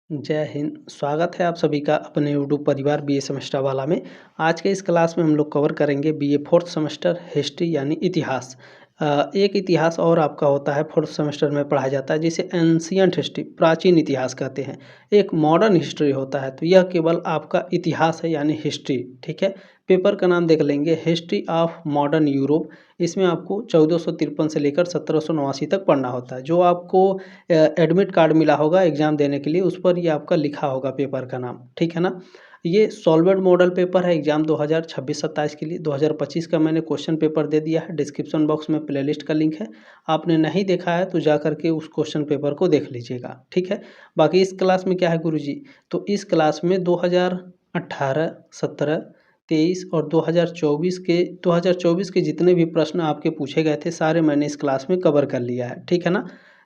जय हिंद। स्वागत है आप सभी का अपने यूट्यूब परिवार बीए सेमेस्टर वाला में। आज के इस क्लास में हम लोग कवर करेंगे बीए फोर्थ सेमेस्टर हिस्ट्री यानी इतिहास। एक इतिहास और आपका होता है फोर्थ सेमेस्टर में पढ़ाया जाता है जिसे एंशियंट हिस्ट्री प्राचीन इतिहास कहते हैं। एक मॉडर्न हिस्ट्री होता है, तो यह केवल आपका इतिहास है यानी हिस्ट्री। ठीक है, पेपर का नाम देख लेंगे हिस्ट्री ऑफ मॉडर्न यूरोप। इसमें आपको 1453 से लेकर 1789 तक पढ़ना होता है। जो आपको एडमिट कार्ड मिला होगा एग्ज़ाम देने के लिए, उस पर ये आपका लिखा होगा पेपर का नाम। ठीक है ना। ये सॉल्वेड मॉडल पेपर है एग्ज़ाम 2026-27 के लिए। 2025 का मैंने क्वेश्चन पेपर दे दिया है, डिस्क्रिप्शन बॉक्स में प्लेलिस्ट का लिंक है। आपने नहीं देखा है तो जा करके उस क्वेश्चन पेपर को देख लीजिएगा। ठीक है। बाकी इस क्लास में क्या है गुरुजी, तो इस क्लास में 2018, 17, 23 और 2024 के जितने भी प्रश्न आपके पूछे गए थे सारे मैंने इस क्लास में कवर कर लिया है। ठीक है ना।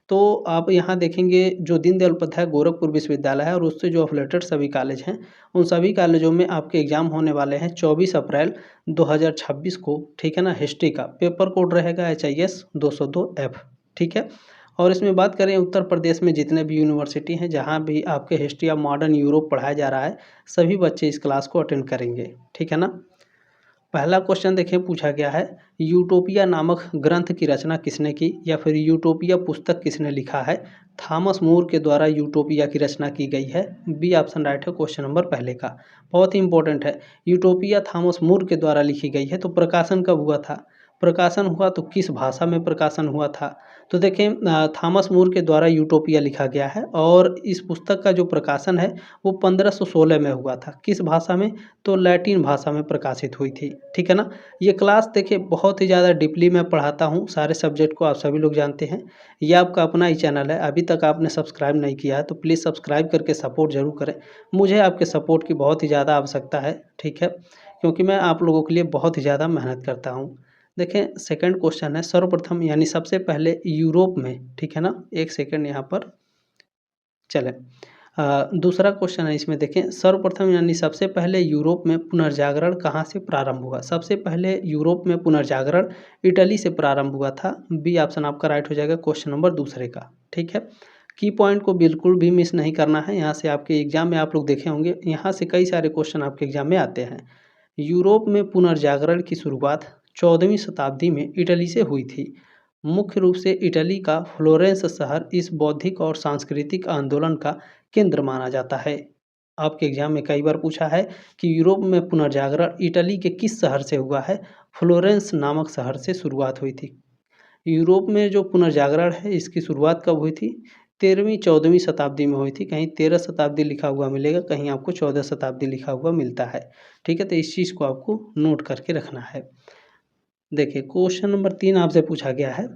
तो आप यहाँ देखेंगे जो दीनदयाल उपाध्याय गोरखपुर विश्वविद्यालय है और उससे जो अफिलेटेड सभी कॉलेज हैं, उन सभी कॉलेजों में आपके एग्ज़ाम होने वाले हैं 24 अप्रैल 2026 को। ठीक है ना। हिस्ट्री का पेपर कोड रहेगा HIS 202F। ठीक है। और इसमें बात करें उत्तर प्रदेश में जितने भी यूनिवर्सिटी हैं जहाँ भी आपके हिस्ट्री ऑफ मॉडर्न यूरोप पढ़ाया जा रहा है, सभी बच्चे इस क्लास को अटेंड करेंगे। ठीक है ना। पहला क्वेश्चन देखें, पूछा गया है यूटोपिया नामक ग्रंथ की रचना किसने की, या फिर यूटोपिया पुस्तक किसने लिखा है। थॉमस मोर के द्वारा यूटोपिया की रचना की गई है। बी ऑप्शन राइट है क्वेश्चन नंबर पहले का। बहुत ही इंपॉर्टेंट है। यूटोपिया थॉमस मोर के द्वारा लिखी गई है, तो प्रकाशन कब हुआ था, प्रकाशन हुआ तो किस भाषा में प्रकाशन हुआ था। तो देखें थॉमस मोर के द्वारा यूटोपिया लिखा गया है और इस पुस्तक का जो प्रकाशन है वो 1516 में हुआ था। किस भाषा में, तो लैटिन भाषा में प्रकाशित हुई थी। ठीक है ना। ये क्लास देखिए बहुत ही ज़्यादा डीपली मैं पढ़ाता हूँ सारे सब्जेक्ट को, आप सभी लोग जानते हैं। ये आपका अपना ही चैनल है, अभी तक आपने सब्सक्राइब नहीं किया है तो प्लीज़ सब्सक्राइब करके सपोर्ट ज़रूर करें। मुझे आपके सपोर्ट की बहुत ही ज़्यादा आवश्यकता है। ठीक है, क्योंकि मैं आप लोगों के लिए बहुत ही ज़्यादा मेहनत करता हूँ। देखें सेकंड क्वेश्चन है सर्वप्रथम यानी सबसे पहले यूरोप में, ठीक है ना, एक सेकंड यहाँ पर चले। दूसरा क्वेश्चन है इसमें देखें सर्वप्रथम यानी सबसे पहले यूरोप में पुनर्जागरण कहाँ से प्रारंभ हुआ। सबसे पहले यूरोप में पुनर्जागरण इटली से प्रारंभ हुआ था। बी ऑप्शन आपका राइट हो जाएगा क्वेश्चन नंबर दूसरे का। ठीक है। की पॉइंट को बिल्कुल भी मिस नहीं करना है, यहाँ से आपके एग्जाम में आप लोग देखे होंगे, यहाँ से कई सारे क्वेश्चन आपके एग्जाम में आते हैं। यूरोप में पुनर्जागरण की शुरुआत 14वीं शताब्दी में इटली से हुई थी। मुख्य रूप से इटली का फ्लोरेंस शहर इस बौद्धिक और सांस्कृतिक आंदोलन का केंद्र माना जाता है। आपके एग्जाम में कई बार पूछा है कि यूरोप में पुनर्जागरण इटली के किस शहर से हुआ है। फ्लोरेंस नामक शहर से शुरुआत हुई थी। यूरोप में जो पुनर्जागरण है इसकी शुरुआत कब हुई थी, 13वीं-14वीं शताब्दी में हुई थी। कहीं 13 शताब्दी लिखा हुआ मिलेगा, कहीं आपको 14 शताब्दी लिखा हुआ मिलता है। ठीक है, तो इस चीज़ को आपको नोट करके रखना है। देखिए क्वेश्चन नंबर 3 आपसे पूछा गया है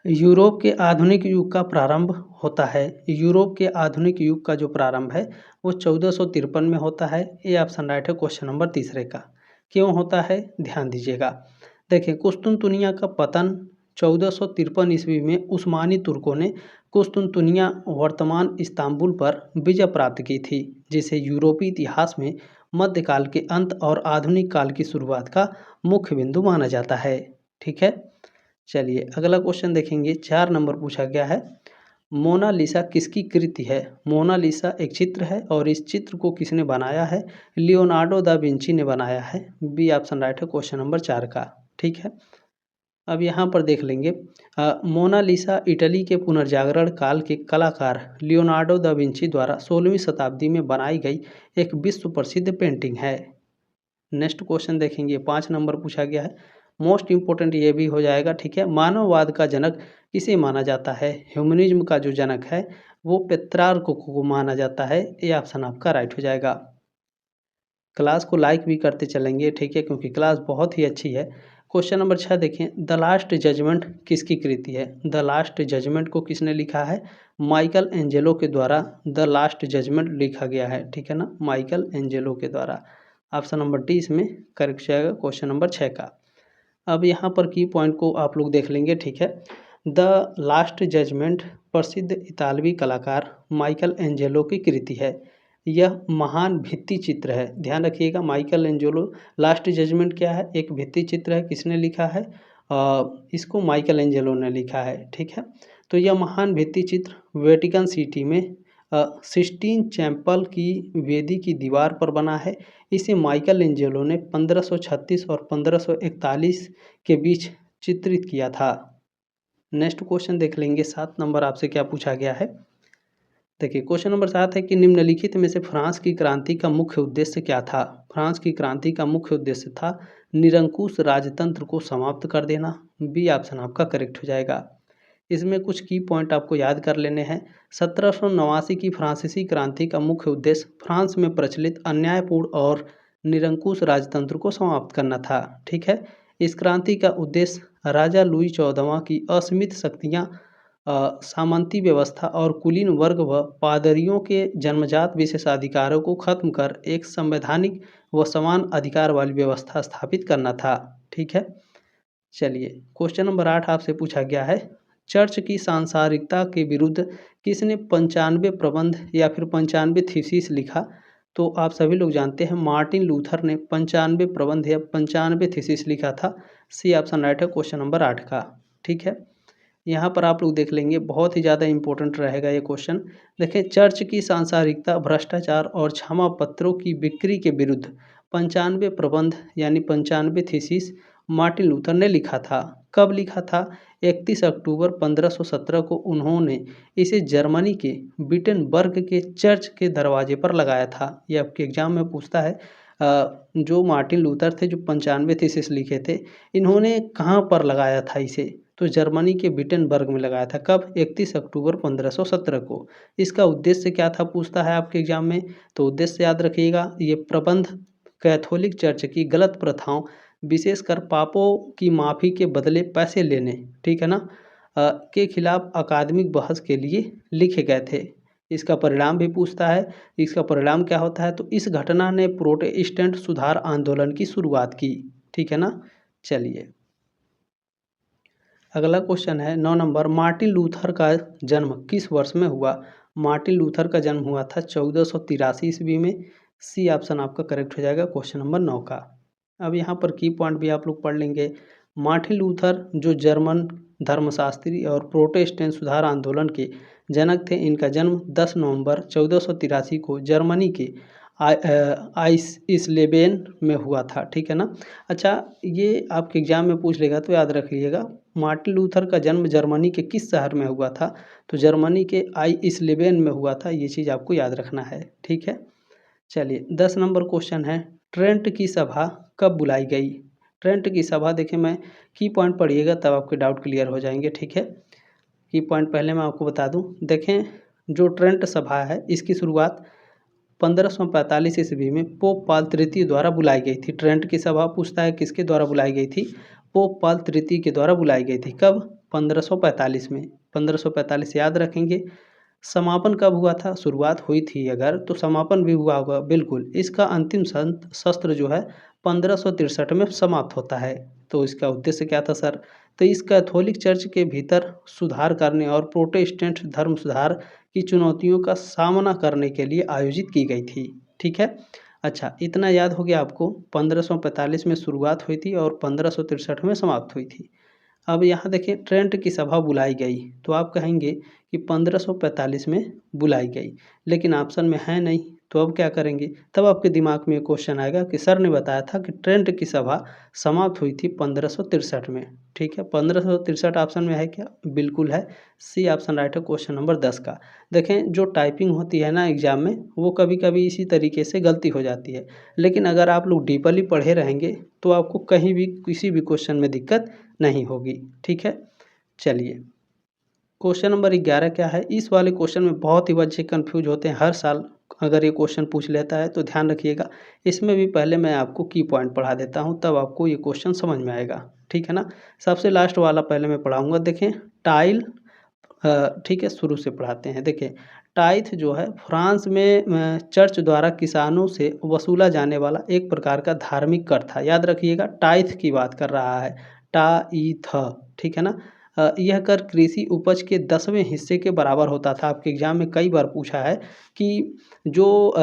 यूरोप के आधुनिक युग का प्रारंभ होता है। यूरोप के आधुनिक युग का जो प्रारंभ है वो 1453 में होता है। ये ऑप्शन राइट है क्वेश्चन नंबर तीसरे का। क्यों होता है ध्यान दीजिएगा। देखिए कुस्तुनतुनिया का पतन 1453 ईस्वी में उस्मानी तुर्कों ने कुस्तुनतुनिया वर्तमान इस्तांबुल पर विजय प्राप्त की थी, जिसे यूरोपीय इतिहास में मध्यकाल के अंत और आधुनिक काल की शुरुआत का मुख्य बिंदु माना जाता है। ठीक है। चलिए अगला क्वेश्चन देखेंगे, 4 नंबर पूछा गया है मोनालिसा किसकी कृति है। मोनालिसा एक चित्र है और इस चित्र को किसने बनाया है, लियोनार्डो दा विंची ने बनाया है। बी ऑप्शन राइट है क्वेश्चन नंबर 4 का। ठीक है। अब यहाँ पर देख लेंगे मोनालिसा इटली के पुनर्जागरण काल के कलाकार लियोनार्डो दा विंची द्वारा 16वीं शताब्दी में बनाई गई एक विश्व प्रसिद्ध पेंटिंग है। नेक्स्ट क्वेश्चन देखेंगे, 5 नंबर पूछा गया है, मोस्ट इम्पोर्टेंट ये भी हो जाएगा। ठीक है, मानववाद का जनक किसे माना जाता है। ह्यूमनिज्म का जो जनक है वो पेत्रार्क को माना जाता है। ये ऑप्शन आपका राइट हो जाएगा। क्लास को लाइक भी करते चलेंगे, ठीक है, क्योंकि क्लास बहुत ही अच्छी है। क्वेश्चन नंबर 6 देखें, द लास्ट जजमेंट किसकी कृति है। द लास्ट जजमेंट को किसने लिखा है, माइकल एंजेलो के द्वारा द लास्ट जजमेंट लिखा गया है। ठीक है ना, माइकल एंजेलो के द्वारा। ऑप्शन नंबर डी इसमें करेक्ट जाएगा क्वेश्चन नंबर 6 का। अब यहाँ पर की पॉइंट को आप लोग देख लेंगे। ठीक है, द लास्ट जजमेंट प्रसिद्ध इतालवी कलाकार माइकल एंजेलो की कृति है। यह महान भित्ति चित्र है। ध्यान रखिएगा, माइकल एंजेलो लास्ट जजमेंट क्या है, एक भित्ति चित्र है। किसने लिखा है, इसको माइकल एंजेलो ने लिखा है। ठीक है, तो यह महान भित्ति चित्र वेटिकन सिटी में सिस्टीन चैपल की वेदी की दीवार पर बना है। इसे माइकल एंजेलो ने 1536 और 1541 के बीच चित्रित किया था। नेक्स्ट क्वेश्चन देख लेंगे, 7 नंबर आपसे क्या पूछा गया है। देखिए क्वेश्चन नंबर 7 है कि निम्नलिखित में से फ्रांस की क्रांति का मुख्य उद्देश्य क्या था। फ्रांस की क्रांति का मुख्य उद्देश्य था निरंकुश राजतंत्र को समाप्त कर देना। बी ऑप्शन आपका करेक्ट हो जाएगा। इसमें कुछ की पॉइंट आपको याद कर लेने हैं। 1789 की फ्रांसीसी क्रांति का मुख्य उद्देश्य फ्रांस में प्रचलित अन्यायपूर्ण और निरंकुश राजतंत्र को समाप्त करना था। ठीक है, इस क्रांति का उद्देश्य राजा लुई 14वां की असीमित शक्तियां, सामंती व्यवस्था और कुलीन वर्ग व पादरियों के जन्मजात विशेषाधिकारों को खत्म कर एक संवैधानिक व समान अधिकार वाली व्यवस्था स्थापित करना था। ठीक है, चलिए क्वेश्चन नंबर 8 आपसे पूछा गया है। चर्च की सांसारिकता के विरुद्ध किसने 95 प्रबंध या फिर 95 थीसिस लिखा। तो आप सभी लोग जानते हैं मार्टिन लूथर ने 95 प्रबंध या 95 थीसिस लिखा था। सी ऑप्शन राइट है क्वेश्चन नंबर 8 का। ठीक है, यहाँ पर आप लोग देख लेंगे, बहुत ही ज़्यादा इंपॉर्टेंट रहेगा ये क्वेश्चन। देखें, चर्च की सांसारिकता, भ्रष्टाचार और क्षमा पत्रों की बिक्री के विरुद्ध 95 प्रबंध यानी 95 थीसिस मार्टिन लूथर ने लिखा था। कब लिखा था? 31 अक्टूबर 1517 को उन्होंने इसे जर्मनी के विटेनबर्ग के चर्च के दरवाजे पर लगाया था। ये आपके एग्जाम में पूछता है। जो मार्टिन लूथर थे, जो 95 थीसिस लिखे थे, इन्होंने कहाँ पर लगाया था इसे? तो जर्मनी के विटेनबर्ग में लगाया था। कब? 31 अक्टूबर 1517 को। इसका उद्देश्य क्या था पूछता है आपके एग्जाम में। तो उद्देश्य याद रखिएगा, ये प्रबंध कैथोलिक चर्च की गलत प्रथाओं, विशेषकर पापों की माफ़ी के बदले पैसे लेने, ठीक है ना, के खिलाफ अकादमिक बहस के लिए लिखे गए थे। इसका परिणाम भी पूछता है। इसका परिणाम क्या होता है? तो इस घटना ने प्रोटेस्टेंट सुधार आंदोलन की शुरुआत की। ठीक है ना, चलिए अगला क्वेश्चन है 9 नंबर। मार्टिन लूथर का जन्म किस वर्ष में हुआ? मार्टिन लूथर का जन्म हुआ था 1483 ईस्वी में। सी ऑप्शन आपका करेक्ट हो जाएगा क्वेश्चन नंबर 9 का। अब यहाँ पर की पॉइंट भी आप लोग पढ़ लेंगे। मार्टिन लूथर जो जर्मन धर्मशास्त्री और प्रोटेस्टेंट सुधार आंदोलन के जनक थे, इनका जन्म 10 नवंबर 1483 को जर्मनी के आइसलेबेन में हुआ था। ठीक है ना। अच्छा, ये आपके एग्जाम में पूछ लेगा तो याद रख लीजिएगा, मार्टिन लूथर का जन्म जर्मनी के किस शहर में हुआ था? तो जर्मनी के आइसलेबेन में हुआ था। ये चीज़ आपको याद रखना है। ठीक है, चलिए 10 नंबर क्वेश्चन है, ट्रेंट की सभा कब बुलाई गई? ट्रेंट की सभा, देखिए मैं की पॉइंट पढ़िएगा तब आपके डाउट क्लियर हो जाएंगे। ठीक है, की पॉइंट पहले मैं आपको बता दूं। देखें, जो ट्रेंट सभा है इसकी शुरुआत 1545 ईस्वी में पोप पाल तृतीय द्वारा बुलाई गई थी। ट्रेंट की सभा पूछता है किसके द्वारा बुलाई गई थी? पोप पाल तृतीय के द्वारा बुलाई गई थी। कब? 1545 में। 1545 याद रखेंगे। समापन कब हुआ था? शुरुआत हुई थी अगर, तो समापन भी हुआ होगा, बिल्कुल। इसका अंतिम शस्त्र जो है 1563 में समाप्त होता है। तो इसका उद्देश्य क्या था सर? तो इस कैथोलिक चर्च के भीतर सुधार करने और प्रोटेस्टेंट धर्म सुधार की चुनौतियों का सामना करने के लिए आयोजित की गई थी। ठीक है, अच्छा इतना याद हो गया आपको। 1545 में शुरुआत हुई थी और 1563 में समाप्त हुई थी। अब यहाँ देखिए, ट्रेंट की सभा बुलाई गई, तो आप कहेंगे कि 1545 में बुलाई गई, लेकिन ऑप्शन में है नहीं। तो अब क्या करेंगे? तब आपके दिमाग में क्वेश्चन आएगा कि सर ने बताया था कि ट्रेंट की सभा समाप्त हुई थी 1563 में। ठीक है, 1563 ऑप्शन में है क्या? बिल्कुल है। सी ऑप्शन राइट है क्वेश्चन नंबर 10 का। देखें, जो टाइपिंग होती है ना एग्जाम में, वो कभी कभी इसी तरीके से गलती हो जाती है, लेकिन अगर आप लोग डीपली पढ़े रहेंगे तो आपको कहीं भी किसी भी क्वेश्चन में दिक्कत नहीं होगी। ठीक है, चलिए क्वेश्चन नंबर 11 क्या है? इस वाले क्वेश्चन में बहुत ही बच्चे कंफ्यूज होते हैं हर साल। अगर ये क्वेश्चन पूछ लेता है तो ध्यान रखिएगा। इसमें भी पहले मैं आपको की पॉइंट पढ़ा देता हूँ, तब आपको ये क्वेश्चन समझ में आएगा। ठीक है ना। सबसे लास्ट वाला पहले मैं पढ़ाऊँगा। देखें, टाइल, ठीक है, शुरू से पढ़ाते हैं। देखिए, टाइथ जो है फ्रांस में चर्च द्वारा किसानों से वसूला जाने वाला एक प्रकार का धार्मिक कर था। याद रखिएगा, टाइथ की बात कर रहा है, टाइथ। ठीक है ना। यह कर कृषि उपज के 10वें हिस्से के बराबर होता था। आपके एग्जाम में कई बार पूछा है कि जो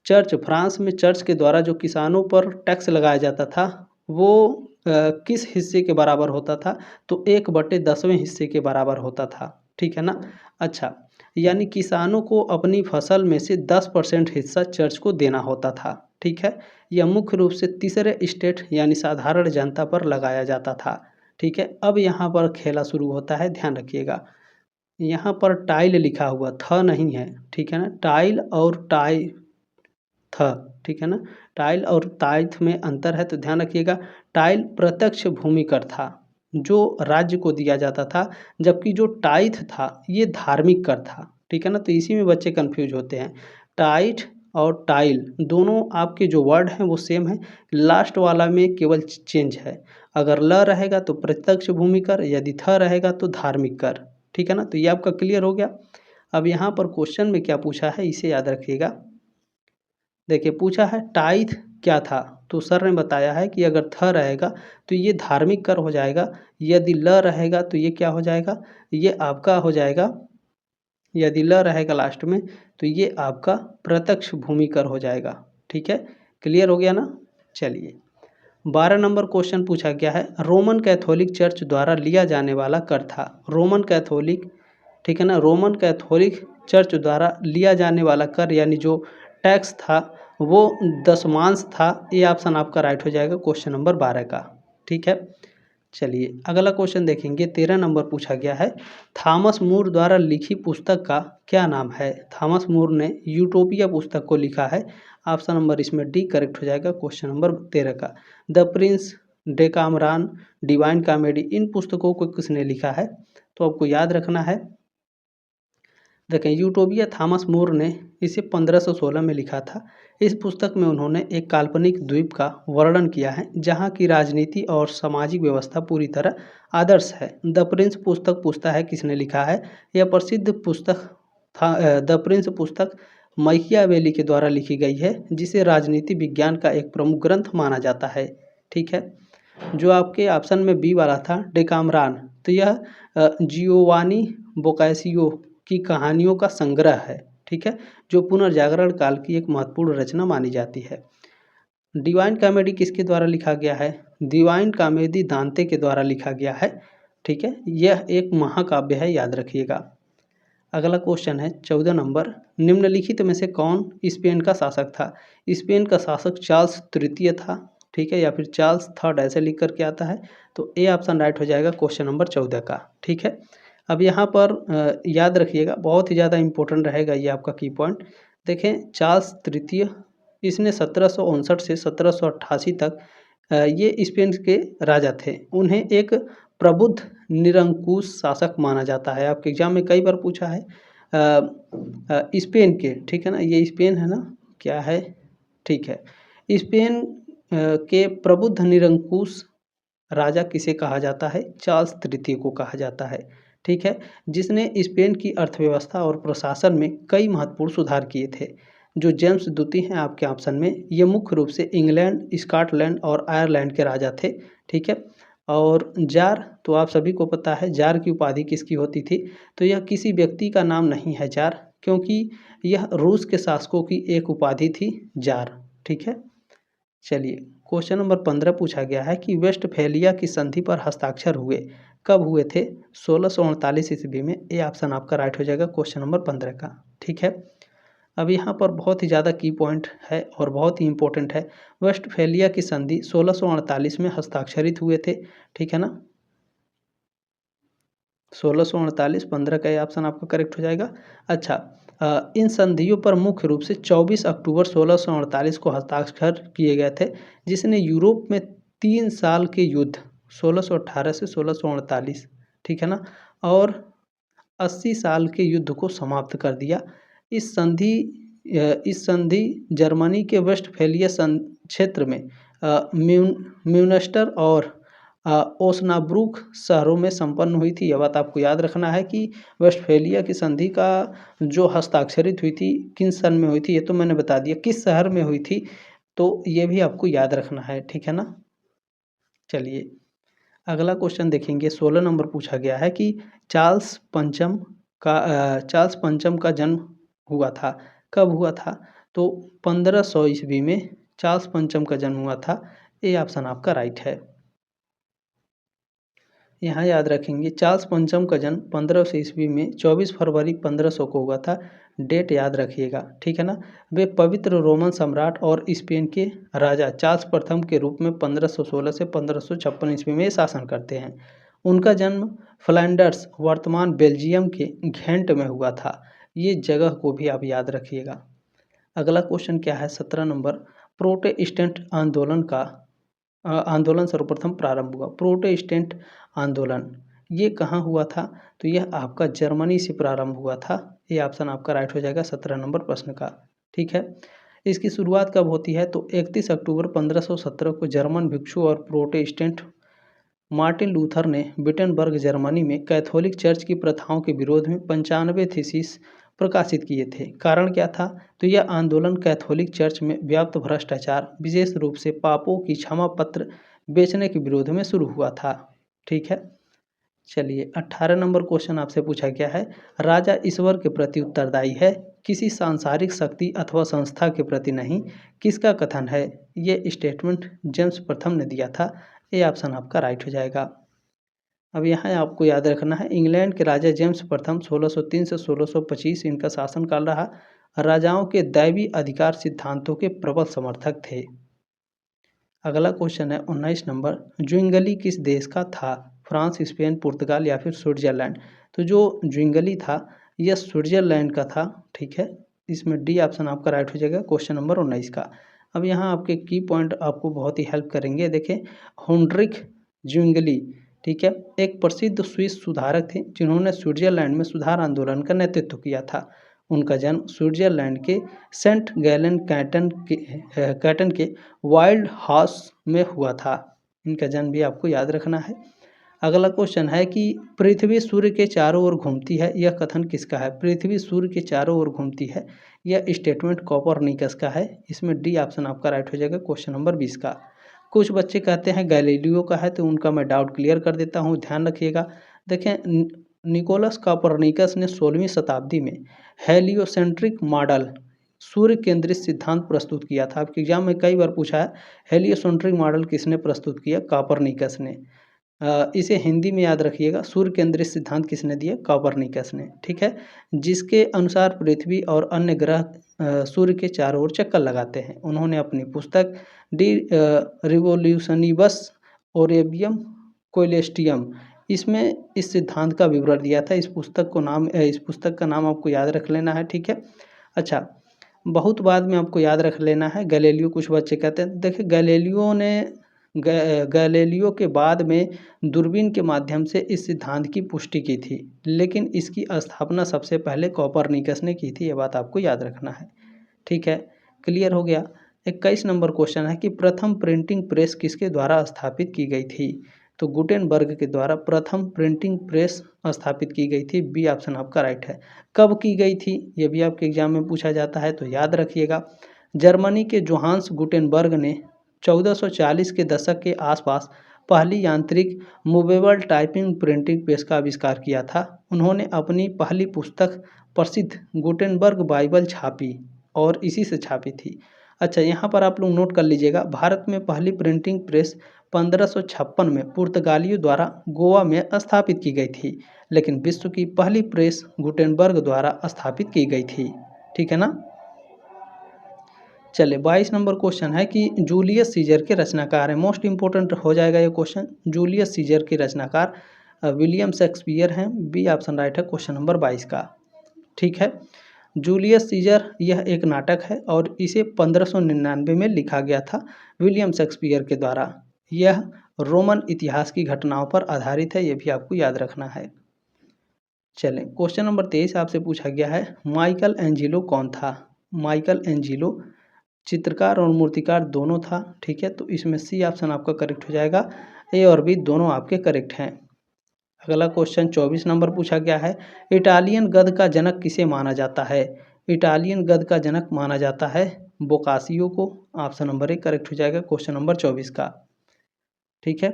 चर्च, फ्रांस में चर्च के द्वारा जो किसानों पर टैक्स लगाया जाता था, वो किस हिस्से के बराबर होता था? तो 1/10वें हिस्से के बराबर होता था। ठीक है ना। अच्छा, यानी किसानों को अपनी फसल में से 10% हिस्सा चर्च को देना होता था। ठीक है, यह मुख्य रूप से तीसरे स्टेट यानी साधारण जनता पर लगाया जाता था। ठीक है, अब यहाँ पर खेला शुरू होता है, ध्यान रखिएगा। यहाँ पर टाइल लिखा हुआ था नहीं है, ठीक है ना, टाइल और टाई था, ठीक है ना, टाइल और ताइथ में अंतर है, तो ध्यान रखिएगा। टाइल प्रत्यक्ष भूमि कर था जो राज्य को दिया जाता था, जबकि जो टाइथ था ये धार्मिक कर था। ठीक है ना, तो इसी में बच्चे कंफ्यूज होते हैं। टाइट और टाइल दोनों आपके जो वर्ड हैं वो सेम है, लास्ट वाला में केवल चेंज है। अगर ल रहेगा तो प्रत्यक्ष भूमि कर, यदि थ रहेगा तो धार्मिक कर। ठीक है ना, तो ये आपका क्लियर हो गया। अब यहाँ पर क्वेश्चन में क्या पूछा है इसे याद रखिएगा। देखिए पूछा है टाइथ क्या था, तो सर ने बताया है कि अगर थ रहेगा तो ये धार्मिक कर हो जाएगा, यदि ल रहेगा तो ये क्या हो जाएगा, ये आपका हो जाएगा, यदि ल रहेगा लास्ट में तो ये आपका प्रत्यक्ष भूमि कर हो जाएगा। ठीक है, क्लियर हो गया ना। चलिए 12 नंबर क्वेश्चन पूछा गया है, रोमन कैथोलिक चर्च द्वारा लिया जाने वाला कर था। रोमन कैथोलिक, ठीक है ना, रोमन कैथोलिक चर्च द्वारा लिया जाने वाला कर यानी जो टैक्स था वो दशमांश था। ये ऑप्शन आपका राइट हो जाएगा क्वेश्चन नंबर 12 का। ठीक है, चलिए अगला क्वेश्चन देखेंगे। 13 नंबर पूछा गया है, थॉमस मूर द्वारा लिखी पुस्तक का क्या नाम है। थॉमस मूर ने यूटोपिया पुस्तक को लिखा है। ऑप्शन नंबर इसमें डी करेक्ट हो जाएगा क्वेश्चन नंबर 13 का। द प्रिंस, डेकामरान, डिवाइन कॉमेडी, इन पुस्तकों को किसने लिखा है, तो आपको याद रखना है। देखें यूटोपिया थॉमस मोर ने इसे 1516 में लिखा था। इस पुस्तक में उन्होंने एक काल्पनिक द्वीप का वर्णन किया है जहाँ की राजनीति और सामाजिक व्यवस्था पूरी तरह आदर्श है। द प्रिंस पुस्तक पूछता है किसने लिखा है। यह प्रसिद्ध पुस्तक था। द प्रिंस पुस्तक मैकियावेली के द्वारा लिखी गई है, जिसे राजनीति विज्ञान का एक प्रमुख ग्रंथ माना जाता है। ठीक है, जो आपके ऑप्शन में बी वाला था डेकामरान, तो यह जियोवानी बोकासियो की कहानियों का संग्रह है। ठीक है, जो पुनर्जागरण काल की एक महत्वपूर्ण रचना मानी जाती है। डिवाइन कॉमेडी किसके द्वारा लिखा गया है, डिवाइन कॉमेडी दांते के द्वारा लिखा गया है। ठीक है, यह एक महाकाव्य है, याद रखिएगा। अगला क्वेश्चन है 14 नंबर, निम्नलिखित में से कौन स्पेन का शासक था। स्पेन का शासक चार्ल्स तृतीय था, ठीक है, या फिर चार्ल्स थर्ड ऐसे लिख करके आता है, तो ए ऑप्शन राइट हो जाएगा क्वेश्चन नंबर 14 का। ठीक है, अब यहाँ पर याद रखिएगा, बहुत ही ज़्यादा इंपॉर्टेंट रहेगा ये आपका की पॉइंट। देखें चार्ल्स तृतीय, इसने 1759 से 1788 तक ये स्पेन के राजा थे। उन्हें एक प्रबुद्ध निरंकुश शासक माना जाता है। आपके एग्जाम में कई बार पूछा है स्पेन के, ठीक है ना, ये स्पेन है ना, क्या है, ठीक है, स्पेन के प्रबुद्ध निरंकुश राजा किसे कहा जाता है, चार्ल्स तृतीय को कहा जाता है। ठीक है, जिसने स्पेन की अर्थव्यवस्था और प्रशासन में कई महत्वपूर्ण सुधार किए थे। जो जेम्स द्वितीय हैं आपके ऑप्शन में, ये मुख्य रूप से इंग्लैंड, स्कॉटलैंड और आयरलैंड के राजा थे। ठीक है, और जार, तो आप सभी को पता है जार की उपाधि किसकी होती थी, तो यह किसी व्यक्ति का नाम नहीं है जार, क्योंकि यह रूस के शासकों की एक उपाधि थी जार। ठीक है, चलिए क्वेश्चन नंबर 15 पूछा गया है कि वेस्टफेलिया की संधि पर हस्ताक्षर हुए कब हुए थे, 1648 ईस्वी में। ये ऑप्शन आपका राइट हो जाएगा क्वेश्चन नंबर 15 का। ठीक है, अब यहाँ पर बहुत ही ज़्यादा की पॉइंट है और बहुत ही इंपॉर्टेंट है। वेस्टफेलिया की संधि 1648 में हस्ताक्षरित हुए थे। ठीक है ना, 1648, 15 का ये ऑप्शन आपका करेक्ट हो जाएगा। अच्छा, इन संधियों पर मुख्य रूप से 24 अक्टूबर 1648 को हस्ताक्षर किए गए थे, जिसने यूरोप में 3 साल के युद्ध 1618 से 1648, ठीक है ना, और 80 साल के युद्ध को समाप्त कर दिया। इस संधि जर्मनी के वेस्टफेलिया क्षेत्र में म्यूनस्टर और ओस्नाब्रुक शहरों में संपन्न हुई थी। यह बात आपको याद रखना है कि वेस्टफेलिया की संधि का जो हस्ताक्षरित हुई थी किन सन में हुई थी, ये तो मैंने बता दिया, किस शहर में हुई थी, तो ये भी आपको याद रखना है। ठीक है ना, चलिए अगला क्वेश्चन देखेंगे। 16 नंबर पूछा गया है कि चार्ल्स पंचम का जन्म हुआ था, कब हुआ था, तो 1500 ईस्वी में चार्ल्स पंचम का जन्म हुआ था। ये ऑप्शन आपका राइट है। यहाँ याद रखेंगे चार्ल्स पंचम का जन्म 1500 ईस्वी में 24 फरवरी 1500 को हुआ था। डेट याद रखिएगा, ठीक है ना। वे पवित्र रोमन सम्राट और स्पेन के राजा चार्ल्स प्रथम के रूप में 1516 से 1556 ईस्वी में शासन करते हैं। उनका जन्म फ्लैंडर्स वर्तमान बेल्जियम के घेंट में हुआ था। ये जगह को भी आप याद रखिएगा। अगला क्वेश्चन क्या है 17 नंबर, प्रोटेस्टेंट आंदोलन सर्वप्रथम प्रारंभ हुआ। प्रोटेस्टेंट आंदोलन ये कहाँ हुआ था? तो यह आपका जर्मनी से प्रारंभ हुआ था। ये ऑप्शन आपका राइट हो जाएगा 17 नंबर प्रश्न का, ठीक है। इसकी शुरुआत कब होती है? तो 31 अक्टूबर 1517 को जर्मन भिक्षु और प्रोटेस्टेंट मार्टिन लूथर ने विटेनबर्ग जर्मनी में कैथोलिक चर्च की प्रथाओं के विरोध में 95 थीसिस प्रकाशित किए थे। कारण क्या था? तो यह आंदोलन कैथोलिक चर्च में व्याप्त भ्रष्टाचार, विशेष रूप से पापों की क्षमा पत्र बेचने के विरोध में शुरू हुआ था, ठीक है। चलिए 18 नंबर क्वेश्चन आपसे पूछा गया है, राजा ईश्वर के प्रति उत्तरदायी है, किसी सांसारिक शक्ति अथवा संस्था के प्रति नहीं। किसका कथन है? ये स्टेटमेंट जेम्स प्रथम ने दिया था। ये ऑप्शन आपका राइट हो जाएगा। अब यहाँ आपको याद रखना है, इंग्लैंड के राजा जेम्स प्रथम 1603 से 1625 इनका शासनकाल रहा। राजाओं के दैवी अधिकार सिद्धांतों के प्रबल समर्थक थे। अगला क्वेश्चन है 19 नंबर, ज्विंगली किस देश का था? फ्रांस, स्पेन, पुर्तगाल या फिर स्विट्जरलैंड? तो जो ज्विंगली था यह स्विट्जरलैंड का था, ठीक है। इसमें डी ऑप्शन आपका राइट हो जाएगा क्वेश्चन नंबर 19 का। अब यहाँ आपके की पॉइंट आपको बहुत ही हेल्प करेंगे। देखें, हुनरिक ज्विंगली, ठीक है, एक प्रसिद्ध स्विस सुधारक थे जिन्होंने स्विट्जरलैंड में सुधार आंदोलन का नेतृत्व किया था। उनका जन्म स्विट्जरलैंड के सेंट गैलन कैटन के वाइल्ड हाउस में हुआ था। इनका जन्म भी आपको याद रखना है। अगला क्वेश्चन है कि पृथ्वी सूर्य के चारों ओर घूमती है, यह कथन किसका है? पृथ्वी सूर्य के चारों ओर घूमती है, यह स्टेटमेंट कोपरनिकस का है। इसमें डी ऑप्शन आपका राइट हो जाएगा क्वेश्चन नंबर 20 का। कुछ बच्चे कहते हैं गैलीलियो का है, तो उनका मैं डाउट क्लियर कर देता हूँ, ध्यान रखिएगा। देखें, निकोलस कोपरनिकस ने 16वीं शताब्दी में हेलियोसेंट्रिक मॉडल सूर्य केंद्रित सिद्धांत प्रस्तुत किया था। आपके एग्जाम में कई बार पूछा है हेलियोसेंट्रिक मॉडल किसने प्रस्तुत किया? कोपरनिकस ने। इसे हिंदी में याद रखिएगा, सूर्य केंद्रित सिद्धांत किसने दिया? कोपरनिकस ने, ठीक है। जिसके अनुसार पृथ्वी और अन्य ग्रह सूर्य के चारों ओर चक्कर लगाते हैं। उन्होंने अपनी पुस्तक डी रिवोल्यूशनिबस ओरेबियम कोलेस्टियम इसमें इस सिद्धांत का विवरण दिया था। इस पुस्तक का नाम आपको याद रख लेना है, ठीक है। अच्छा, बहुत बाद में आपको याद रख लेना है गैलीलियो। कुछ बच्चे कहते हैं, देखिए गैलीलियो के बाद में दूरबीन के माध्यम से इस सिद्धांत की पुष्टि की थी, लेकिन इसकी स्थापना सबसे पहले कोपरनिकस ने की थी। ये बात आपको याद रखना है, ठीक है। क्लियर हो गया। 21 नंबर क्वेश्चन है कि प्रथम प्रिंटिंग प्रेस किसके द्वारा स्थापित की गई थी? तो गुटेनबर्ग के द्वारा प्रथम प्रिंटिंग प्रेस स्थापित की गई थी। बी ऑप्शन आपका राइट है। कब की गई थी? ये भी आपके एग्जाम में पूछा जाता है, तो याद रखिएगा। जर्मनी के जोहान्स गुटेनबर्ग ने 1440 के दशक के आसपास पहली यांत्रिक मूवेबल टाइपिंग प्रिंटिंग प्रेस का आविष्कार किया था। उन्होंने अपनी पहली पुस्तक प्रसिद्ध गुटेनबर्ग बाइबल छापी और इसी से छापी थी। अच्छा, यहाँ पर आप लोग नोट कर लीजिएगा, भारत में पहली प्रिंटिंग प्रेस 1556 में पुर्तगालियों द्वारा गोवा में स्थापित की गई थी, लेकिन विश्व की पहली प्रेस गुटेनबर्ग द्वारा स्थापित की गई थी, ठीक है ना। चलिए 22 नंबर क्वेश्चन है कि जूलियस सीजर के रचनाकार हैं। मोस्ट इंपोर्टेंट हो जाएगा ये क्वेश्चन। जूलियस सीजर के रचनाकार विलियम शेक्सपियर हैं। बी ऑप्शन राइट है क्वेश्चन नंबर 22 का, ठीक है। जूलियस सीजर यह एक नाटक है और इसे 1599 में लिखा गया था विलियम शेक्सपियर के द्वारा। यह रोमन इतिहास की घटनाओं पर आधारित है, यह भी आपको याद रखना है। चलें, क्वेश्चन नंबर 23 आपसे पूछा गया है, माइकल एंजिलो कौन था? माइकल एंजिलो चित्रकार और मूर्तिकार दोनों था, ठीक है। तो इसमें सी ऑप्शन आपका करेक्ट हो जाएगा। ए और बी दोनों आपके करेक्ट हैं। अगला क्वेश्चन 24 नंबर पूछा गया है, इटालियन गद्य का जनक किसे माना जाता है? इटालियन गद्य का जनक माना जाता है बोकासियो को। ऑप्शन नंबर ए करेक्ट हो जाएगा क्वेश्चन नंबर 24 का, ठीक है।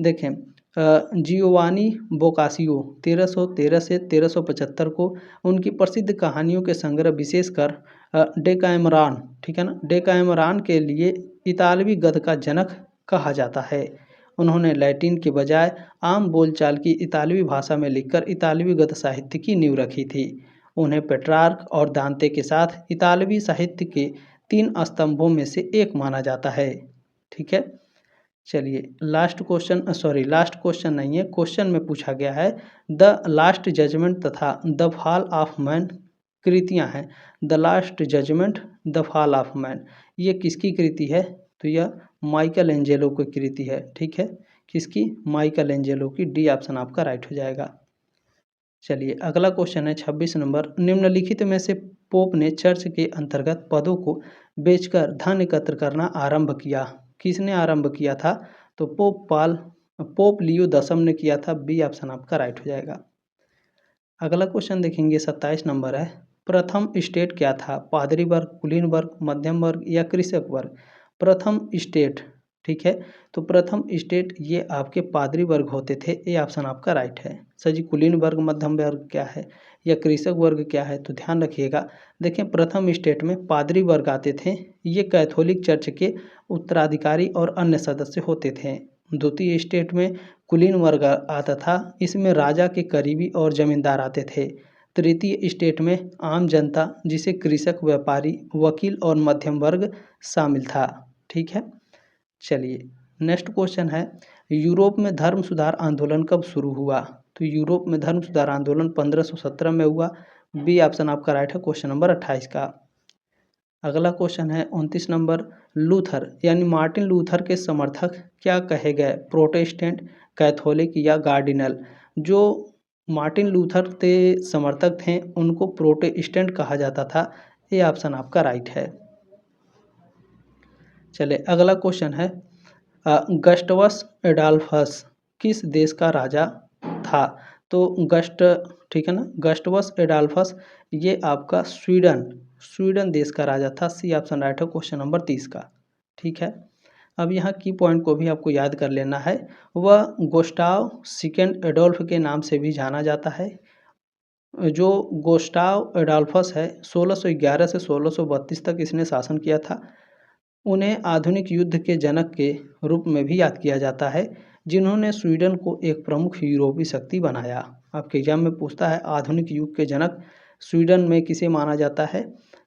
देखें, जियोवानी बोकासियो 1313 से 1375 को उनकी प्रसिद्ध कहानियों के संग्रह विशेषकर डेकाएमरान, ठीक है ना, डेकाएमरान के लिए इतालवी गद्य का जनक कहा जाता है। उन्होंने लैटिन के बजाय आम बोलचाल की इतालवी भाषा में लिखकर इतालवी गद्य साहित्य की नींव रखी थी। उन्हें पेट्रार्क और दांते के साथ इतालवी साहित्य के 3 स्तंभों में से एक माना जाता है। ठीक है, चलिए लास्ट क्वेश्चन नहीं है, क्वेश्चन में पूछा गया है द लास्ट जजमेंट तथा द फॉल ऑफ मैन कृतियां हैं। The last judgment, the fall of man, ये किसकी कृति है? तो यह माइकल एंजेलो की कृति है। ठीक है, किसकी? माइकल एंजेलो की। डी ऑप्शन आपका राइट हो जाएगा। चलिए अगला क्वेश्चन है 26 नंबर। निम्नलिखित में से पोप ने चर्च के अंतर्गत पदों को बेचकर धन एकत्र करना आरंभ किया। किसने आरंभ किया था? तो पोप लियो 10 ने किया था। बी ऑप्शन आपका राइट हो जाएगा। अगला क्वेश्चन देखेंगे 27 नंबर है। प्रथम स्टेट क्या था? पादरी वर्ग, कुलीन वर्ग, मध्यम वर्ग या कृषक वर्ग? प्रथम स्टेट, ठीक है, तो प्रथम स्टेट ये आपके पादरी वर्ग होते थे। ये ऑप्शन आपका राइट है। सर जी कुलीन वर्ग, मध्यम वर्ग क्या है या कृषक वर्ग क्या है? तो ध्यान रखिएगा, देखें प्रथम स्टेट में पादरी वर्ग आते थे। ये कैथोलिक चर्च के उत्तराधिकारी और अन्य सदस्य होते थे। द्वितीय स्टेट में कुलीन वर्ग आता था, इसमें राजा के करीबी और जमींदार आते थे। तृतीय स्टेट में आम जनता, जिसे कृषक, व्यापारी, वकील और मध्यम वर्ग शामिल था। ठीक है, चलिए नेक्स्ट क्वेश्चन है, यूरोप में धर्म सुधार आंदोलन कब शुरू हुआ? तो यूरोप में धर्म सुधार आंदोलन 1517 में हुआ। बी ऑप्शन आपका राइट है, क्वेश्चन नंबर 28 का। अगला क्वेश्चन है 29 नंबर। लूथर यानी मार्टिन लूथर के समर्थक क्या कहे गए? प्रोटेस्टेंट, कैथोलिक या गार्डिनल? जो मार्टिन लूथर के समर्थक थे उनको प्रोटेस्टेंट कहा जाता था। ये ऑप्शन आपका राइट है। चलिए अगला क्वेश्चन है, गस्टवस एडाल्फस किस देश का राजा था? तो ठीक है ना, गस्टवस एडाल्फस ये आपका स्वीडन देश का राजा था। सी ऑप्शन राइट है, क्वेश्चन नंबर 30 का। ठीक है, अब यहाँ की पॉइंट को भी आपको याद कर लेना है। वह गुस्टाव सेकंड एडोल्फ के नाम से भी जाना जाता है। जो गुस्टाव एडोल्फस है 1611 से 1632 तक इसने शासन किया था। उन्हें आधुनिक युद्ध के जनक के रूप में भी याद किया जाता है, जिन्होंने स्वीडन को एक प्रमुख यूरोपीय शक्ति बनाया। आपके एग्जाम में पूछता है आधुनिक युग के जनक स्वीडन में किसे माना जाता है?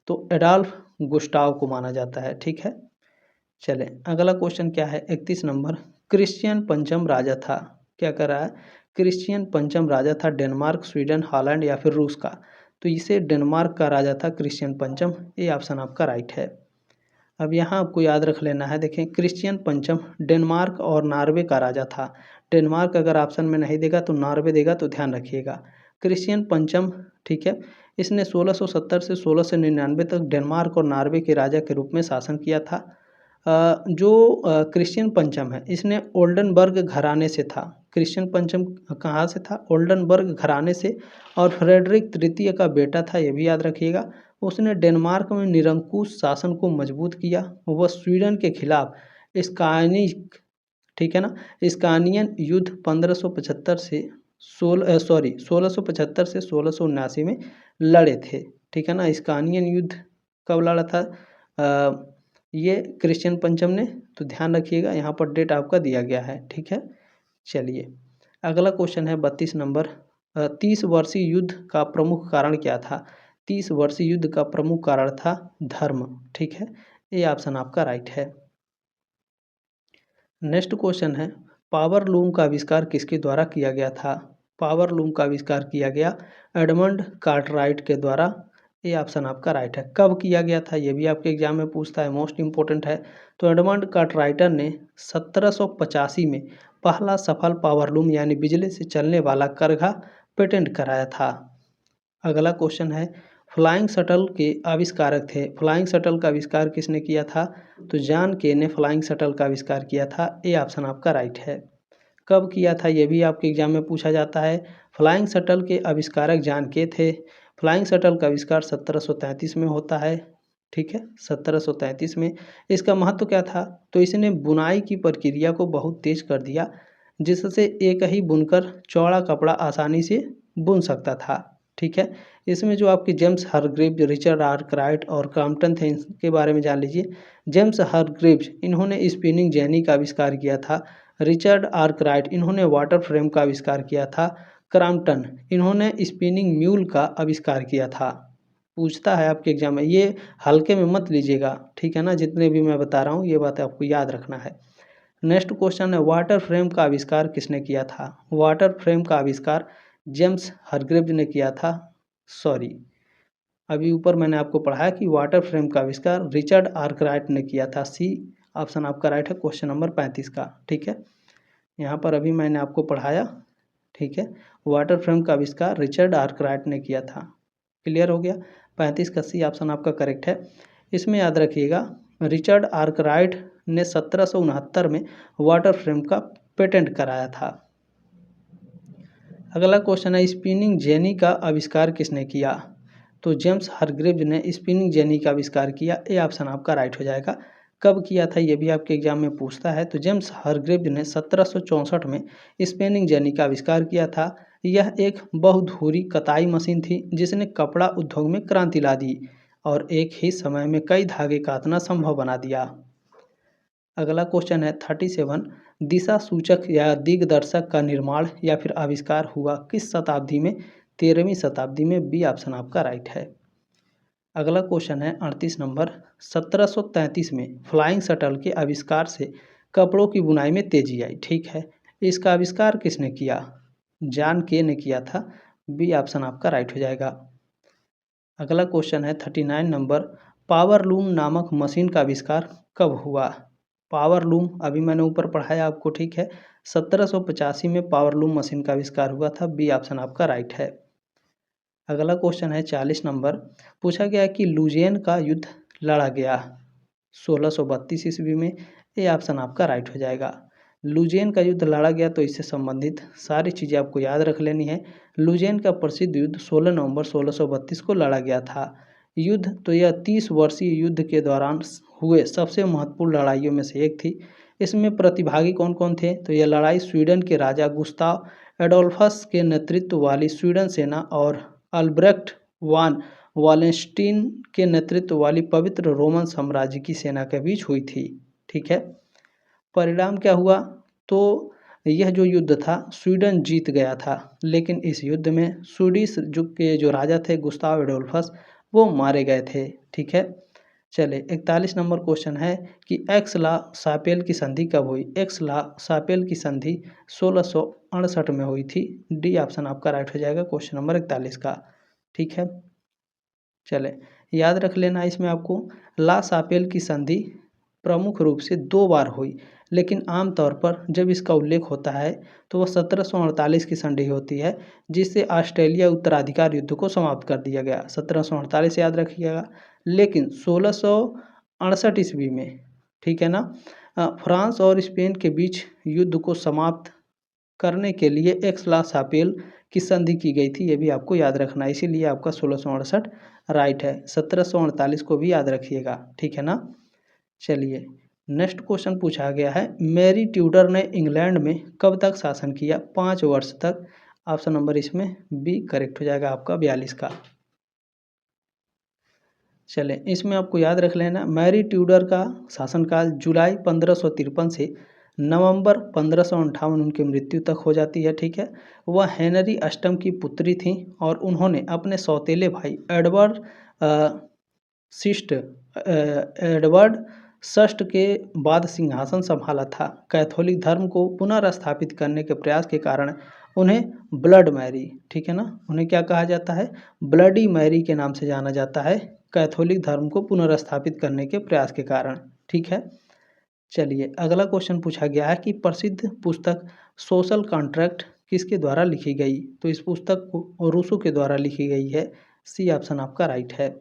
तो एडोल्फ गुस्टाव को माना जाता है। ठीक है, चले अगला क्वेश्चन क्या है 31 नंबर। क्रिश्चियन पंचम राजा था, क्या कर रहा है? क्रिश्चियन पंचम राजा था डेनमार्क, स्वीडन, हॉलैंड या फिर रूस का? तो इसे डेनमार्क का राजा था क्रिश्चियन पंचम। ये ऑप्शन आपका राइट है। अब यहाँ आपको याद रख लेना है, देखें क्रिश्चियन पंचम डेनमार्क और नॉर्वे का राजा था। डेनमार्क अगर ऑप्शन में नहीं देगा तो नॉर्वे देगा, तो ध्यान रखिएगा। क्रिश्चियन पंचम, ठीक है, इसने 1670 से 1699 तक डेनमार्क और नॉर्वे के राजा के रूप में शासन किया था। जो क्रिश्चियन पंचम है इसने ओल्डनबर्ग घराने से था। क्रिश्चियन पंचम कहाँ से था? ओल्डनबर्ग घराने से। और फ्रेडरिक तृतीय का बेटा था, ये भी याद रखिएगा। उसने डेनमार्क में निरंकुश शासन को मजबूत किया। वह स्वीडन के खिलाफ स्कानिक, ठीक है ना, स्कानियन युद्ध 1575 से 1675 से 1679 में लड़े थे। ठीक है ना, स्कानियन युद्ध कब लड़ा था ये क्रिश्चियन पंचम ने? तो ध्यान रखिएगा, यहाँ पर डेट आपका दिया गया है। ठीक है, चलिए अगला क्वेश्चन है 32 नंबर। 30 वर्षीय युद्ध का प्रमुख कारण क्या था? 30 वर्षीय युद्ध का प्रमुख कारण था धर्म। ठीक है, ये ऑप्शन आपका राइट है। नेक्स्ट क्वेश्चन है, पावर लूम का आविष्कार किसके द्वारा किया गया था? पावर लूम का आविष्कार किया गया एडमंड कार्टराइट के द्वारा। ये ऑप्शन आपका राइट है। कब किया गया था ये भी आपके एग्जाम में पूछता है, मोस्ट इंपॉर्टेंट है। तो एडमंड कार्टराइटर ने 1785 में पहला सफल पावर लूम यानी बिजली से चलने वाला करघा पेटेंट कराया था। अगला क्वेश्चन है, फ्लाइंग शटल के आविष्कारक थे। फ्लाइंग शटल का आविष्कार किसने किया था? तो जॉन के ने फ्लाइंग शटल का आविष्कार किया था। ये ऑप्शन आपका राइट है। कब किया था ये भी आपके एग्जाम में पूछा जाता है। फ्लाइंग शटल के आविष्कारक जॉन के थे। फ्लाइंग शटल का आविष्कार 1733 में होता है। ठीक है, 1733 में। इसका महत्व क्या था? तो इसने बुनाई की प्रक्रिया को बहुत तेज कर दिया, जिससे एक ही बुनकर चौड़ा कपड़ा आसानी से बुन सकता था। ठीक है, इसमें जो आपके जेम्स हरग्रीव्स, रिचर्ड आर्कराइट और क्रॉम्पटन थे, इनके बारे में जान लीजिए। जेम्स हरग्रीव्स इन्होंने स्पिनिंग जेनी का आविष्कार किया था। रिचर्ड आर्कराइट, इन्होंने वाटर फ्रेम का आविष्कार किया था। क्रॉम्पटन, इन्होंने स्पिनिंग म्यूल का आविष्कार किया था। पूछता है आपके एग्जाम में, ये हल्के में मत लीजिएगा, ठीक है ना, जितने भी मैं बता रहा हूँ ये बात आपको याद रखना है। नेक्स्ट क्वेश्चन है, वाटर फ्रेम का आविष्कार किसने किया था? वाटर फ्रेम का आविष्कार जेम्स हरग्रीव्स ने किया था। सॉरी, अभी ऊपर मैंने आपको पढ़ाया कि वाटर फ्रेम का आविष्कार रिचर्ड आर्कराइट ने किया था। सी ऑप्शन आपका राइट है क्वेश्चन नंबर 35 का, ठीक है। यहाँ पर अभी मैंने आपको पढ़ाया, ठीक है, वाटर फ्रेम का आविष्कार रिचर्ड आर्कराइट ने किया था। क्लियर हो गया? 35 का सी ऑप्शन आपका करेक्ट है। इसमें याद रखिएगा, रिचर्ड आर्कराइट ने 1769 में वाटर फ्रेम का पेटेंट कराया था। अगला क्वेश्चन है, स्पिनिंग जेनी का आविष्कार किसने किया? तो जेम्स हरग्रीव्स ने स्पिनिंग जेनी का आविष्कार किया। ए ऑप्शन आपका राइट हो जाएगा। कब किया था ये भी आपके एग्जाम में पूछता है। तो जेम्स हरग्रीव्स ने 1764 में स्पिनिंग जेनी का आविष्कार किया था। यह एक बहुधुरी कताई मशीन थी जिसने कपड़ा उद्योग में क्रांति ला दी और एक ही समय में कई धागे काटना संभव बना दिया। अगला क्वेश्चन है 37, दिशा सूचक या दिग्दर्शक का निर्माण या फिर आविष्कार हुआ किस शताब्दी में? 13वीं शताब्दी में। बी ऑप्शन आपका राइट है। अगला क्वेश्चन है 38 नंबर, 1733 में फ्लाइंग शटल के आविष्कार से कपड़ों की बुनाई में तेजी आई, ठीक है। इसका आविष्कार किसने किया? जॉन के ने किया था। बी ऑप्शन आपका राइट हो जाएगा। अगला क्वेश्चन है 39 नंबर, पावर लूम नामक मशीन का आविष्कार कब हुआ? पावर लूम अभी मैंने ऊपर पढ़ाया आपको, ठीक है। 1785 में पावर लूम मशीन का आविष्कार हुआ था। बी ऑप्शन आपका राइट है। अगला क्वेश्चन है 40 नंबर, पूछा गया कि लुजियन का युद्ध लड़ा गया 1632 ईस्वी में। ए ऑप्शन आपका राइट हो जाएगा। लुजियन का युद्ध लड़ा गया, तो इससे संबंधित सारी चीज़ें आपको याद रख लेनी है। लुजियन का प्रसिद्ध युद्ध 16 नवंबर 1632 को लड़ा गया था। युद्ध तो यह 30 वर्षीय युद्ध के दौरान हुए सबसे महत्वपूर्ण लड़ाइयों में से एक थी। इसमें प्रतिभागी कौन कौन थे? तो यह लड़ाई स्वीडन के राजा गुस्ताव एडोल्फस के नेतृत्व वाली स्वीडन सेना और अल्ब्रेक्ट वान वालेंस्टीन के नेतृत्व वाली पवित्र रोमन साम्राज्य की सेना के बीच हुई थी, ठीक है। परिणाम क्या हुआ? तो यह जो युद्ध था स्वीडन जीत गया था, लेकिन इस युद्ध में स्वीडिश जो राजा थे गुस्ताव एडोल्फस, वो मारे गए थे, ठीक है। चले 41 नंबर क्वेश्चन है कि एक्स ला सापेल की संधि कब हुई? एक्स ला सापेल की संधि 1668 में हुई थी। डी ऑप्शन आपका राइट हो जाएगा क्वेश्चन नंबर 41 का, ठीक है। चले याद रख लेना इसमें आपको, ला सापेल की संधि प्रमुख रूप से 2 बार हुई, लेकिन आमतौर पर जब इसका उल्लेख होता है तो वह 1748 की संधि होती है, जिससे ऑस्ट्रेलिया उत्तराधिकार युद्ध को समाप्त कर दिया गया। 1748 याद रखिएगा। लेकिन 1668 ईस्वी में, ठीक है ना, फ्रांस और स्पेन के बीच युद्ध को समाप्त करने के लिए एक्स ला सापेल की संधि की गई थी। ये भी आपको याद रखना है, इसीलिए आपका 1668 राइट है। 1748 को भी याद रखिएगा, ठीक है ना। चलिए नेक्स्ट क्वेश्चन पूछा गया है, मैरी ट्यूडर ने इंग्लैंड में कब तक शासन किया? 5 वर्ष तक। ऑप्शन नंबर इसमें बी करेक्ट हो जाएगा आपका 42 का। चले इसमें आपको याद रख लेना, मैरी ट्यूडर का शासनकाल जुलाई 1553 से नवंबर 1558 उनकी मृत्यु तक हो जाती है, ठीक है। वह हेनरी अष्टम की पुत्री थी और उन्होंने अपने सौतेले भाई एडवर्ड षष्ठ के बाद सिंहासन संभाला था। कैथोलिक धर्म को पुनर्स्थापित करने के प्रयास के कारण उन्हें ब्लड मैरी, ठीक है ना, उन्हें क्या कहा जाता है? ब्लडी मैरी के नाम से जाना जाता है, कैथोलिक धर्म को पुनर्स्थापित करने के प्रयास के कारण, ठीक है। चलिए अगला क्वेश्चन पूछा गया है कि प्रसिद्ध पुस्तक सोशल कॉन्ट्रैक्ट किसके द्वारा लिखी गई? तो इस पुस्तक को रूसो के द्वारा लिखी गई है। सी ऑप्शन आपका राइट है।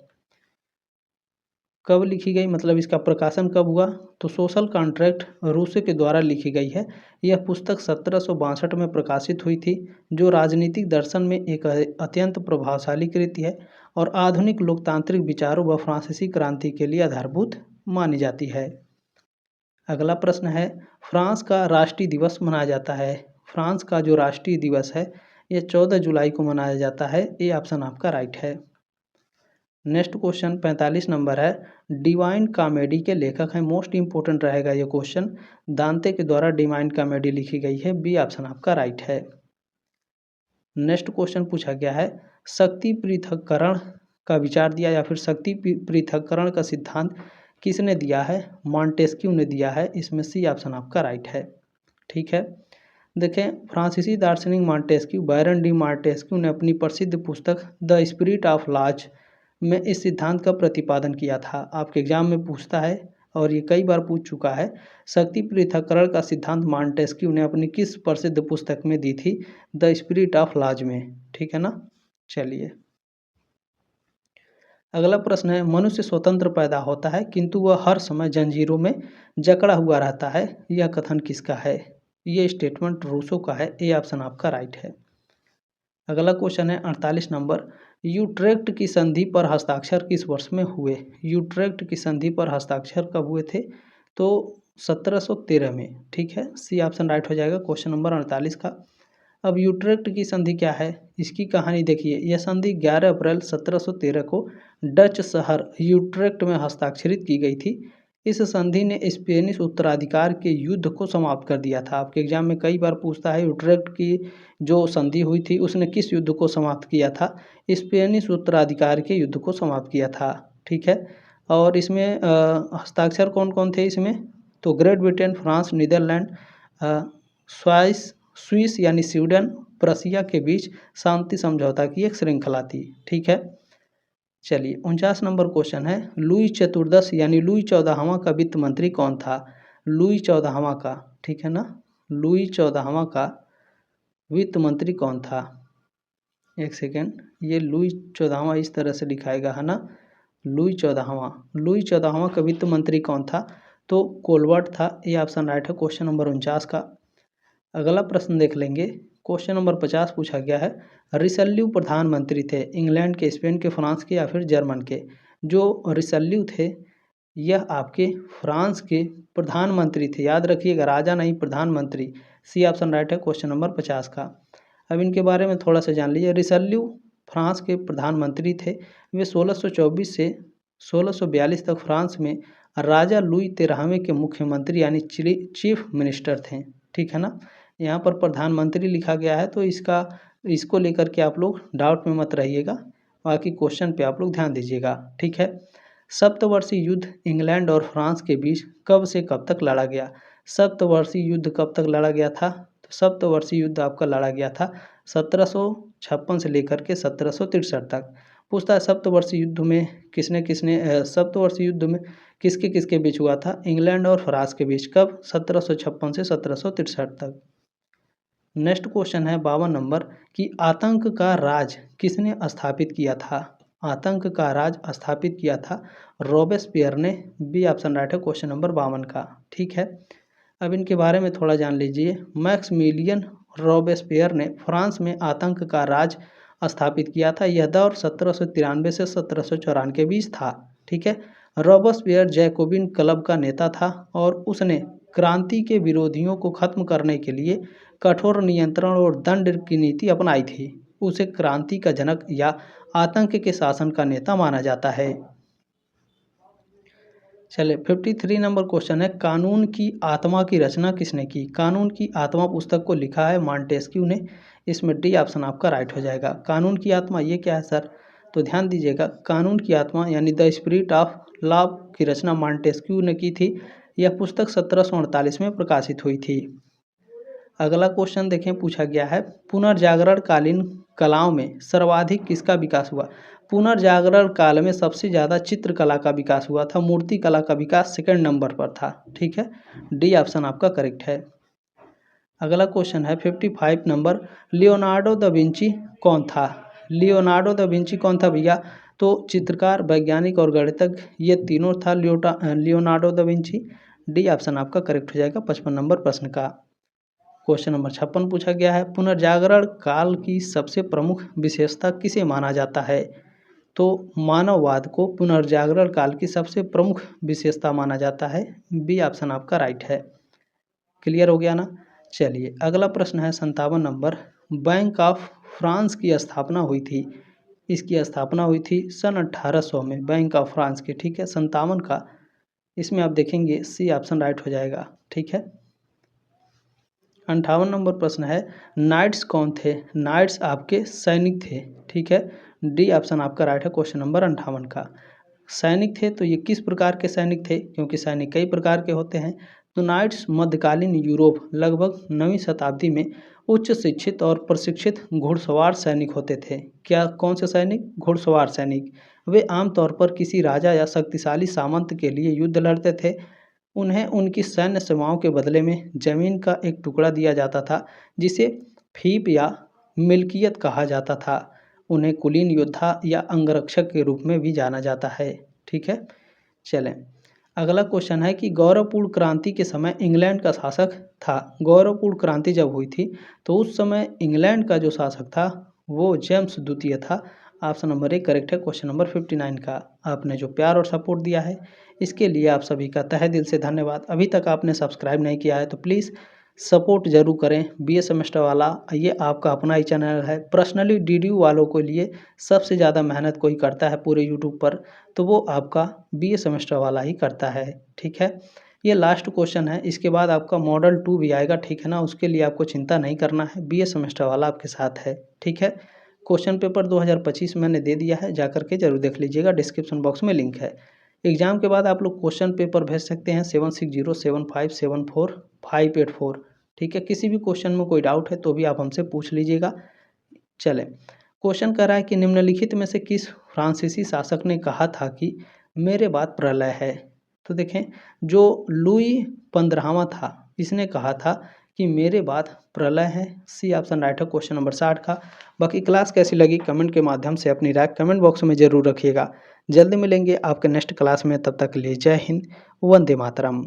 कब लिखी गई, मतलब इसका प्रकाशन कब हुआ? तो सोशल कॉन्ट्रैक्ट रूसो के द्वारा लिखी गई है। यह पुस्तक 1762 में प्रकाशित हुई थी, जो राजनीतिक दर्शन में एक अत्यंत प्रभावशाली कृति है और आधुनिक लोकतांत्रिक विचारों व फ्रांसीसी क्रांति के लिए आधारभूत मानी जाती है। अगला प्रश्न है, फ्रांस का राष्ट्रीय दिवस मनाया जाता है। फ्रांस का जो राष्ट्रीय दिवस है यह 14 जुलाई को मनाया जाता है। ये ऑप्शन आपका राइट है। नेक्स्ट क्वेश्चन 45 नंबर है, डिवाइन कॉमेडी के लेखक हैं, मोस्ट इंपॉर्टेंट रहेगा ये क्वेश्चन। दांते के द्वारा डिवाइन कॉमेडी लिखी गई है, बी ऑप्शन आपका राइट है। नेक्स्ट क्वेश्चन पूछा गया है, शक्ति पृथक्करण का विचार दिया या फिर शक्ति पृथक्करण का सिद्धांत किसने दिया है? मॉन्टेस्क्यू ने दिया है, इसमें सी ऑप्शन आपका राइट है। ठीक है, देखें फ्रांसीसी दार्शनिक मॉन्टेस्क्यू बैरन डी मॉन्टेस्क्यू ने अपनी प्रसिद्ध पुस्तक द स्पिरिट ऑफ लॉज में इस सिद्धांत का प्रतिपादन किया था। आपके एग्जाम में पूछता है और ये कई बार पूछ चुका है। शक्ति पृथक्करण का सिद्धांत मॉन्टेस्क्यू ने अपनी किस प्रसिद्ध पुस्तक में दी थी? द स्पिरिट ऑफ लॉज में। ठीक है ना। चलिए अगला प्रश्न है, मनुष्य स्वतंत्र पैदा होता है किंतु वह हर समय जंजीरों में जकड़ा हुआ रहता है, यह कथन किसका है? ये स्टेटमेंट रूसो का है, ए ऑप्शन आपका राइट है। अगला क्वेश्चन है 48 नंबर, यूट्रेक्ट की संधि पर हस्ताक्षर किस वर्ष में हुए? यूट्रेक्ट की संधि पर हस्ताक्षर कब हुए थे? तो 1713 में। ठीक है, सी ऑप्शन राइट हो जाएगा क्वेश्चन नंबर 48 का। अब यूट्रेक्ट की संधि क्या है, इसकी कहानी देखिए। यह संधि 11 अप्रैल 1713 को डच शहर यूट्रेक्ट में हस्ताक्षरित की गई थी। इस संधि ने स्पेनिश उत्तराधिकार के युद्ध को समाप्त कर दिया था। आपके एग्जाम में कई बार पूछता है, यूट्रेक्ट की जो संधि हुई थी उसने किस युद्ध को समाप्त किया था? स्पेनिश उत्तराधिकार के युद्ध को समाप्त किया था। ठीक है, और इसमें हस्ताक्षर कौन कौन थे इसमें? तो Great Britain, France, Netherlands, Swiss यानी स्वीडन, प्रशिया के बीच शांति समझौता की एक श्रृंखला थी। ठीक है, चलिए 49 नंबर क्वेश्चन है, लुई चतुर्दश यानी लुई 14वां का वित्त मंत्री कौन था? लुई 14वां का, ठीक है ना, लुई 14वां का वित्त मंत्री कौन था? एक सेकेंड, ये लुई 14वां इस तरह से दिखाएगा है ना, लुई 14वां का वित्त मंत्री कौन था? तो कोलबर्ट था, ये ऑप्शन राइट है क्वेश्चन नंबर 49 का। अगला प्रश्न देख लेंगे, क्वेश्चन नंबर 50 पूछा गया है, रिसल्यू प्रधानमंत्री थे इंग्लैंड के, स्पेन के, फ्रांस के या फिर जर्मन के? जो रिसल्यू थे यह आपके फ्रांस के प्रधानमंत्री थे, याद रखिएगा, राजा नहीं प्रधानमंत्री। सी ऑप्शन राइट है क्वेश्चन नंबर 50 का। अब इनके बारे में थोड़ा सा जान लीजिए। रिसल्यू फ्रांस के प्रधानमंत्री थे, वे 1624 से 1642 तक फ्रांस में राजा लुई 13वें के मुख्यमंत्री यानी चीफ मिनिस्टर थे। ठीक है ना, यहाँ पर प्रधानमंत्री लिखा गया है तो इसको लेकर के आप लोग डाउट में मत रहिएगा, बाकी क्वेश्चन पे आप लोग ध्यान दीजिएगा। ठीक है, सप्तवर्षीय युद्ध इंग्लैंड और फ्रांस के बीच कब से कब तक लड़ा गया? सप्तवर्षीय युद्ध कब तक लड़ा गया था? तो सप्तवर्षीय युद्ध आपका लड़ा गया था 1756 से लेकर के 1763 तक। पूछता है सप्तवर्षीय युद्ध में सप्तवर्षीय युद्ध में किसके किसके बीच हुआ था? इंग्लैंड और फ्रांस के बीच। कब? 1756 से 1763 तक। नेक्स्ट क्वेश्चन है 52 नंबर, कि आतंक का राज किसने स्थापित किया था? आतंक का राज स्थापित किया था रॉबेस्पियर ने, बी ऑप्शन राइट है क्वेश्चन नंबर 52 का। ठीक है, अब इनके बारे में थोड़ा जान लीजिए। मैक्समिलियन रॉबेस्पियर ने फ्रांस में आतंक का राज स्थापित किया था। यह दौर 1793 से 1794 के बीच था। ठीक है, रॉबेस्पियर जैकोबिन क्लब का नेता था और उसने क्रांति के विरोधियों को खत्म करने के लिए कठोर नियंत्रण और दंड की नीति अपनाई थी। उसे क्रांति का जनक या आतंक के शासन का नेता माना जाता है। चलिए 53 नंबर क्वेश्चन है, कानून की आत्मा की रचना किसने की? कानून की आत्मा पुस्तक को लिखा है मॉन्टेस्क्यू ने, इसमें डी ऑप्शन आपका राइट हो जाएगा। कानून की आत्मा ये क्या है सर? तो ध्यान दीजिएगा, कानून की आत्मा यानी द स्पिरिट ऑफ लॉ की रचना मॉन्टेस्क्यू ने की थी। यह पुस्तक 1748 में प्रकाशित हुई थी। अगला क्वेश्चन देखें, पूछा गया है, पुनर्जागरण कालीन कलाओं में सर्वाधिक किसका विकास हुआ? पुनर्जागरण काल में सबसे ज़्यादा चित्रकला का विकास हुआ था, मूर्ति कला का विकास सेकंड नंबर पर था। ठीक है, डी ऑप्शन आपका करेक्ट है। अगला क्वेश्चन है 55 नंबर, लियोनार्डो दा विंची कौन था? लियोनार्डो दा विंची कौन था भैया? तो चित्रकार, वैज्ञानिक और गणितज्ञ, ये तीनों था Leonardo da Vinci. D option आपका करेक्ट हो जाएगा 55 नंबर प्रश्न का। क्वेश्चन नंबर 56 पूछा गया है, पुनर्जागरण काल की सबसे प्रमुख विशेषता किसे माना जाता है? तो मानववाद को पुनर्जागरण काल की सबसे प्रमुख विशेषता माना जाता है। बी ऑप्शन आपका राइट है। क्लियर हो गया ना। चलिए अगला प्रश्न है 57 नंबर, बैंक ऑफ फ्रांस की स्थापना हुई थी इसकी स्थापना हुई थी सन 1800 में बैंक ऑफ फ्रांस की, ठीक है। 57 का इसमें आप देखेंगे सी ऑप्शन राइट हो जाएगा, ठीक है। 58 नंबर प्रश्न है, नाइट्स कौन थे? नाइट्स आपके सैनिक थे, ठीक है। डी ऑप्शन आपका राइट है क्वेश्चन नंबर 58 का। सैनिक थे तो ये किस प्रकार के सैनिक थे, क्योंकि सैनिक कई प्रकार के होते हैं। तो नाइट्स मध्यकालीन यूरोप लगभग 9वीं शताब्दी में उच्च शिक्षित और प्रशिक्षित घुड़सवार सैनिक होते थे। क्या कौन से सैनिक? घुड़सवार सैनिक। वे आमतौर पर किसी राजा या शक्तिशाली सामंत के लिए युद्ध लड़ते थे। उन्हें उनकी सैन्य सेवाओं के बदले में जमीन का एक टुकड़ा दिया जाता था, जिसे फीप या मिल्कियत कहा जाता था। उन्हें कुलीन योद्धा या अंगरक्षक के रूप में भी जाना जाता है, ठीक है। चलें, अगला क्वेश्चन है कि गौरवपूर्ण क्रांति के समय इंग्लैंड का शासक था। गौरवपूर्ण क्रांति जब हुई थी तो उस समय इंग्लैंड का जो शासक था वो जेम्स द्वितीय था। ऑप्शन नंबर 1 करेक्ट है क्वेश्चन नंबर 59 का। आपने जो प्यार और सपोर्ट दिया है इसके लिए आप सभी का तहे दिल से धन्यवाद। अभी तक आपने सब्सक्राइब नहीं किया है तो प्लीज़ सपोर्ट जरूर करें। बीए सेमेस्टर वाला ये आपका अपना ही चैनल है। पर्सनली डीडीयू वालों के लिए सबसे ज़्यादा मेहनत कोई करता है पूरे यूट्यूब पर तो वो आपका बीए सेमेस्टर वाला ही करता है, ठीक है। ये लास्ट क्वेश्चन है, इसके बाद आपका मॉडल 2 भी आएगा, ठीक है ना। उसके लिए आपको चिंता नहीं करना है, बीए सेमेस्टर वाला आपके साथ है, ठीक है। क्वेश्चन पेपर 2025 मैंने दे दिया है, जाकर के जरूर देख लीजिएगा, डिस्क्रिप्शन बॉक्स में लिंक है। एग्जाम के बाद आप लोग क्वेश्चन पेपर भेज सकते हैं 7607574584, ठीक है। किसी भी क्वेश्चन में कोई डाउट है तो भी आप हमसे पूछ लीजिएगा। चलें, क्वेश्चन कह रहा है कि निम्नलिखित में से किस फ्रांसीसी शासक ने कहा था कि मेरे बाद प्रलय है? तो देखें, जो लुई 15वां था इसने कहा था कि मेरे बाद प्रलय है। सी ऑप्शन राइट है क्वेश्चन नंबर 60 का। बाकी क्लास कैसी लगी कमेंट के माध्यम से अपनी राय कमेंट बॉक्स में ज़रूर रखिएगा। जल्दी मिलेंगे आपके नेक्स्ट क्लास में, तब तक के लिए जय हिंद, वंदे मातरम।